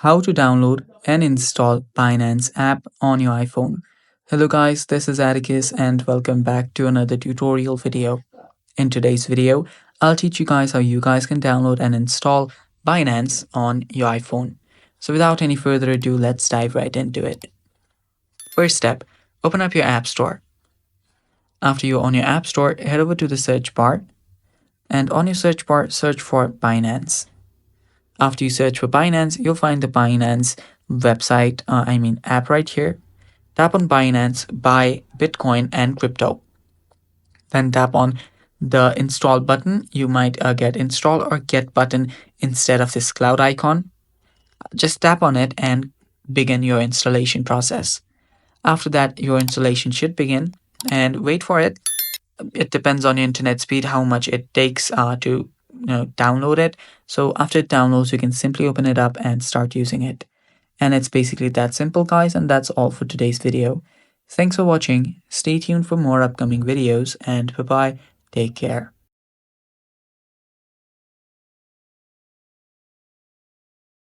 How to download and install Binance app on your iPhone. Hello guys, this is Atticus and welcome back to another tutorial video. In today's video, I'll teach you guys how you guys can download and install Binance on your iPhone. So without any further ado, let's dive right into it. First step, open up your App Store. After you're on your App Store, head over to the search bar and on your search bar, search for Binance. After you search for Binance, you'll find the Binance website, app right here. Tap on Binance, buy Bitcoin and crypto. Then tap on the install button. You might get install or get button instead of this cloud icon. Just tap on it and begin your installation process. After that, your installation should begin and wait for it. It depends on your internet speed how much it takes to download it. So after it downloads, you can simply open it up and start using it. And it's basically that simple, guys, and that's all for today's video. Thanks for watching. Stay tuned for more upcoming videos, and bye bye. Take care.